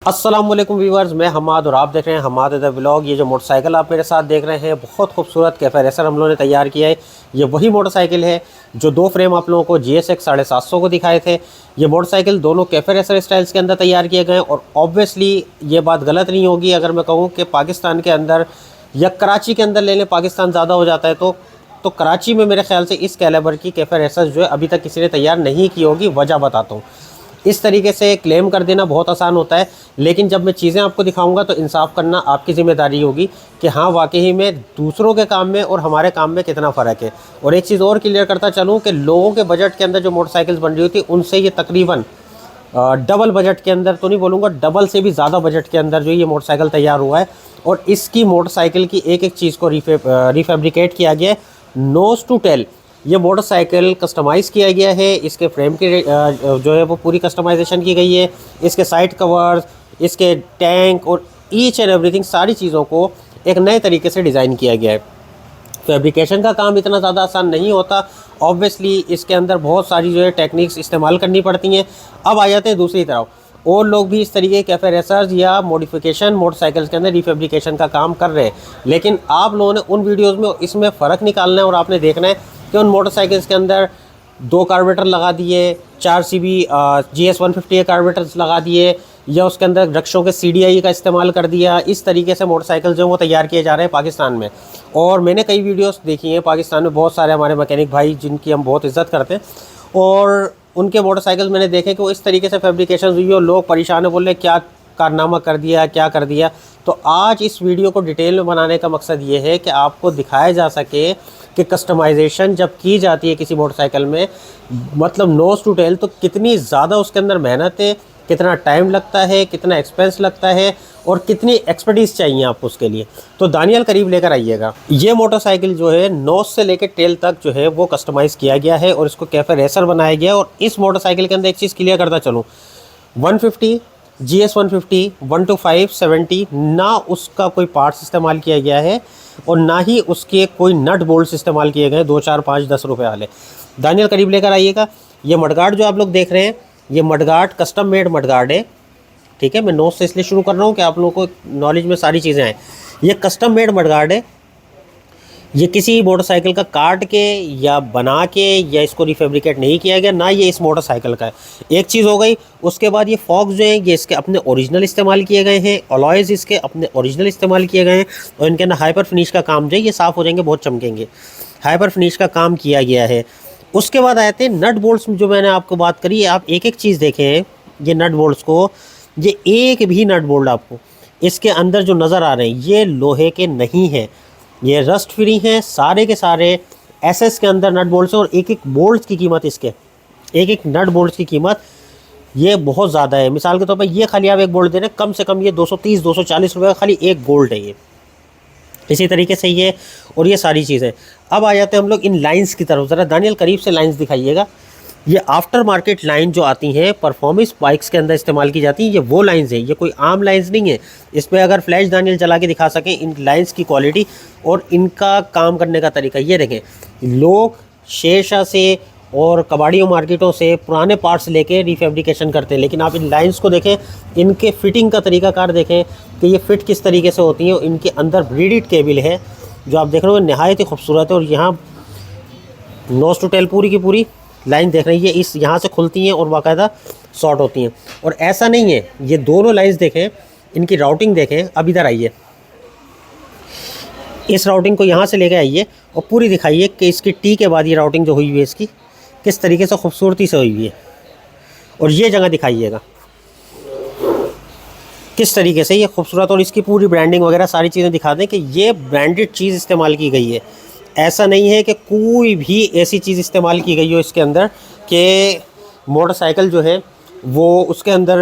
अस्सलाम वालेकुम व्यूवर्स, मैं हमाद और आप देख रहे हैं हमाद द व्लॉग। ये जो मोटरसाइकिल आप मेरे साथ देख रहे हैं बहुत खूबसूरत कैफे रेसर हम लोगों ने तैयार किया है। ये वही मोटरसाइकिल है जो दो फ्रेम आप लोगों को GSX 750 को दिखाए थे। ये मोटरसाइकिल दोनों कैफे रेसर स्टाइल्स के अंदर तैयार किए गए और ऑब्वियसली ये बात गलत नहीं होगी अगर मैं कहूँ कि पाकिस्तान के अंदर या कराची के अंदर ले लें, पाकिस्तान ज़्यादा हो जाता है तो कराची में मेरे ख्याल से इस कैलिबर की कैफे रेसर जो है अभी तक किसी ने तैयार नहीं की होगी। वजह बताता हूँ। इस तरीके से क्लेम कर देना बहुत आसान होता है, लेकिन जब मैं चीज़ें आपको दिखाऊंगा तो इंसाफ करना आपकी ज़िम्मेदारी होगी कि हाँ वाकई में दूसरों के काम में और हमारे काम में कितना फ़र्क है। और एक चीज़ और क्लियर करता चलूँ कि लोगों के बजट के अंदर जो मोटरसाइकिल्स बन रही होती उनसे ये तकरीबन डबल बजट के अंदर तो नहीं बोलूँगा, डबल से भी ज़्यादा बजट के अंदर जो ये मोटरसाइकिल तैयार हुआ है। और इसकी मोटरसाइकिल की एक एक चीज़ को रिफेब्रिकेट किया गया है नोज़ टू टेल। ये मोटरसाइकिल कस्टमाइज़ किया गया है, इसके फ्रेम की जो है वो पूरी कस्टमाइजेशन की गई है। इसके साइड कवर्स, इसके टैंक और ईच एंड एवरीथिंग सारी चीज़ों को एक नए तरीके से डिज़ाइन किया गया है। फैब्रिकेशन का काम इतना ज़्यादा आसान नहीं होता। ऑब्वियसली इसके अंदर बहुत सारी जो है टेक्निक्स इस्तेमाल करनी पड़ती हैं। अब आ जाते हैं दूसरी तरफ, और लोग भी इस तरीके के कैफे रेसर्स या मॉडिफिकेशन मोटरसाइकिल्स के अंदर रिफेब्रिकेशन का काम कर रहे हैं, लेकिन आप लोगों ने उन वीडियोज़ में इसमें फ़र्क निकालना है और आपने देखना है कि उन मोटरसाइकिल्स के अंदर 2 कार्बोरेटर लगा दिए, 4 CB GS 150 कार्बोरेटर्स लगा दिए, या उसके अंदर रक्षों के CDI का इस्तेमाल कर दिया। इस तरीके से मोटरसाइकिल जो वो तैयार किए जा रहे हैं पाकिस्तान में। और मैंने कई वीडियोस देखी हैं पाकिस्तान में, बहुत सारे हमारे मैकेनिक भाई जिनकी हम बहुत इज़्ज़त करते हैं, और उनके मोटरसाइकिल मैंने देखे कि वो इस तरीके से फैब्रिकेशन हुई और लोग परेशान है, बोल रहे क्या कारनामा कर दिया, क्या कर दिया। तो आज इस वीडियो को डिटेल में बनाने का मकसद ये है कि आपको दिखाया जा सके कि कस्टमाइजेशन जब की जाती है किसी मोटरसाइकिल में, मतलब नोज़ टू टेल, तो कितनी ज़्यादा उसके अंदर मेहनत है, कितना टाइम लगता है, कितना एक्सपेंस लगता है और कितनी एक्सपर्टीज़ चाहिए आपको उसके लिए। तो दानियल करीब लेकर आइएगा। ये मोटरसाइकिल जो है नोज़ से लेकर टेल तक जो है वो कस्टमाइज़ किया गया है और इसको कैफे रेसर बनाया गया है। और इस मोटरसाइकिल के अंदर एक चीज़ क्लियर करता चलूँ, 150 GS 150 125 70 ना उसका कोई पार्ट्स इस्तेमाल किया गया है और ना ही उसके कोई नट बोल्ट्स इस्तेमाल किए गए 2 4 5 10 रुपए वाले। दानियल करीब लेकर आइएगा। ये मडगार्ड जो आप लोग देख रहे हैं, ये मडगार्ड कस्टम मेड मडगार्ड है। ठीक है, मैं नोट से इसलिए शुरू कर रहा हूँ कि आप लोगों को नॉलेज में सारी चीज़ें आएँ। ये कस्टम मेड मडगार्ड है। ये किसी मोटरसाइकिल का काट के या बना के या इसको रिफेब्रिकेट नहीं किया गया, ना ये इस मोटरसाइकिल का है। एक चीज़ हो गई। उसके बाद ये फॉक्स जो हैं ये इसके अपने ओरिजिनल इस्तेमाल किए गए हैं, अलॉयज़ इसके अपने ओरिजिनल इस्तेमाल किए गए हैं और इनके अंदर हाइपर फिनिश का काम जो है ये साफ़ हो जाएंगे, बहुत चमकेंगे। हाइपर फिनिश का काम किया गया है। उसके बाद आए थे नट बोल्ट्स में, जो मैंने आपको बात करी। आप एक एक चीज़ देखें ये नट बोल्ट्स को, ये एक भी नट बोल्ट आपको इसके अंदर जो नज़र आ रहे हैं ये लोहे के नहीं हैं, ये रस्ट फ्री हैं सारे के सारे। SS के अंदर नट बोल्ट्स हैं और एक एक बोल्ट की कीमत, इसके एक एक नट बोल्ट की कीमत ये बहुत ज़्यादा है। मिसाल के तौर पर ये खाली आप एक बोल्ट दे रहे हैं, कम से कम ये 230 240 रुपये का खाली एक बोल्ट है ये। इसी तरीके से ये और ये सारी चीज़ें। अब आ जाते हैं हम लोग इन लाइंस की तरफ। ज़रा दानियल करीब से लाइंस दिखाइएगा। ये आफ्टर मार्केट लाइन जो आती हैं परफॉर्मेंस बाइक्स के अंदर इस्तेमाल की जाती हैं, ये वो लाइंस हैं, ये कोई आम लाइंस नहीं है। इस पर अगर फ्लैश दानियल चला के दिखा सकें इन लाइंस की क्वालिटी और इनका काम करने का तरीका। ये देखें, लोग शेरशाह से और कबाड़ियों मार्केटों से पुराने पार्ट्स लेके रिफेब्रिकेशन करते हैं, लेकिन आप इन लाइंस को देखें, इनके फिटिंग का तरीकाकार देखें कि ये फिट किस तरीके से होती हैं। और इनके अंदर ब्रीडेड केबल है जो आप देख रहे हो, नहायत ही खूबसूरत है। और यहाँ नोज़ टू टेल पूरी की पूरी लाइन देख रहे हैं, ये इस यहाँ से खुलती हैं और बाकायदा शॉर्ट होती हैं। और ऐसा नहीं है, ये दोनों लाइंस देखें, इनकी राउटिंग देखें। अब इधर आइए, इस राउटिंग को यहाँ से लेके आइए और पूरी दिखाइए कि इसकी टी के बाद ये राउटिंग जो हुई हुई है इसकी किस तरीके से खूबसूरती से हुई हुई है। और ये जगह दिखाइएगा किस तरीके से ये खूबसूरत, और इसकी पूरी ब्रांडिंग वगैरह सारी चीज़ें दिखा दें कि ये ब्रांडेड चीज़ इस्तेमाल की गई है। ऐसा नहीं है कि कोई भी ऐसी चीज़ इस्तेमाल की गई हो इसके अंदर कि मोटरसाइकिल जो है वो उसके अंदर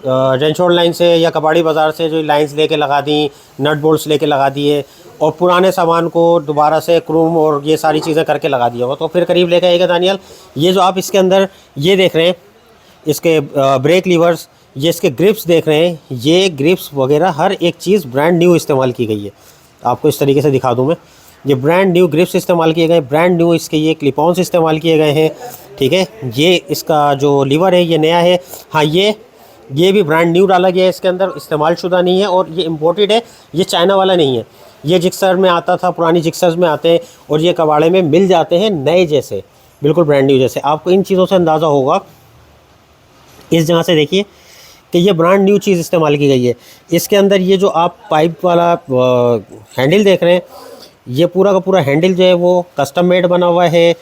रेंचोड़ लाइन से या कबाड़ी बाज़ार से जो लाइंस लेके लगा दी, नट बोल्ट्स लेके लगा दिए और पुराने सामान को दोबारा से क्रोम और ये सारी चीज़ें करके लगा दिया हो। तो फिर करीब लेके आएगा दानियल। ये जो आप इसके अंदर ये देख रहे हैं, इसके ब्रेक लीवर्स, ये इसके ग्रिप्स देख रहे हैं, ये ग्रिप्स वगैरह हर एक चीज़ ब्रांड न्यू इस्तेमाल की गई है। आपको इस तरीके से दिखा दूँ मैं, ये ब्रांड न्यू ग्रिप्स इस्तेमाल किए गए, ब्रांड न्यू इसके ये क्लिपॉन्स इस्तेमाल किए गए हैं। ठीक है, ये इसका जो लीवर है ये नया है। हाँ, ये ये भी ब्रांड न्यू डाला गया है इसके अंदर, इस्तेमाल शुदा नहीं है और ये इम्पोर्टेड है, ये चाइना वाला नहीं है। ये जिक्सर में आता था, पुरानी जिक्सर्स में आते हैं और ये कबाड़े में मिल जाते हैं नए जैसे, बिल्कुल ब्रांड न्यू जैसे। आपको इन चीज़ों से अंदाज़ा होगा, इस जगह से देखिए कि ये ब्रांड न्यू चीज़ इस्तेमाल की गई है। इसके अंदर ये जो आप पाइप वाला हैंडल देख रहे हैं, ये पूरा का पूरा हैंडल जो है वो कस्टम मेड बना हुआ है।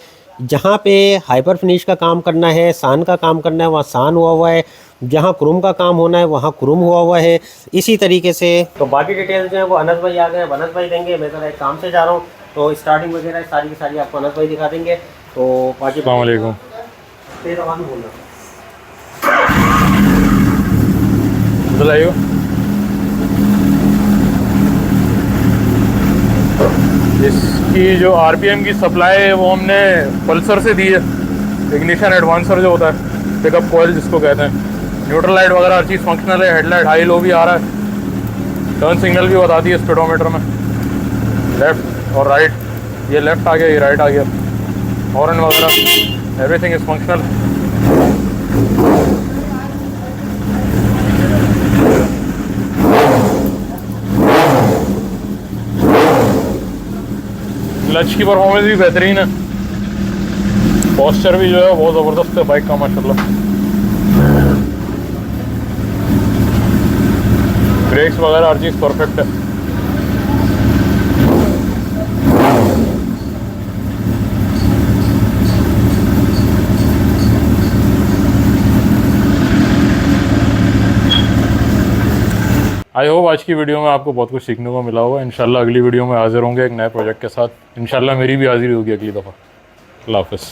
जहाँ पे हाइपर फिनिश का काम करना है, सान का काम करना है, वहाँ सान हुआ है। जहाँ क्रोम का काम होना है वहाँ क्रोम हुआ है। इसी तरीके से तो बाकी डिटेल्स जो है वो अनस भाई आ गए, अनस भाई देंगे। मैं ज़रा एक काम से जा रहा हूँ, तो स्टार्टिंग वगैरह सारी की सारी आपको अनस भाई दिखा देंगे। तो बाकी अस्सलाम वालेकुम। बोलना बताइए। इसकी जो आरपीएम की सप्लाई है वो हमने पल्सर से दी है। इग्निशन एडवांसर जो होता है, पिकअप कॉइल जिसको कहते हैं। न्यूट्रल लाइट वगैरह हर चीज़ फंक्शनल है। हेडलाइट हाई लो भी आ रहा है। टर्न सिग्नल भी बताती है स्पीडोमीटर में, लेफ़्ट और राइट। ये लेफ़्ट आ गया, ये राइट आ गया। हॉर्न वगैरह एवरीथिंग इज़ फंक्शनल। क्लच की परफॉर्मेंस भी बेहतरीन है। पोस्चर भी जो है बहुत ज़बरदस्त है बाइक का माशाल्लाह। ब्रेक्स वगैरह हर चीज़ परफेक्ट है। आई होप आज की वीडियो में आपको बहुत कुछ सीखने को मिला होगा। इंशाल्लाह अगली वीडियो में हाजिर होंगे एक नए प्रोजेक्ट के साथ। इंशाल्लाह मेरी भी हाजिरी होगी अगली दफ़ा। अल्लाह हाफ़िज़।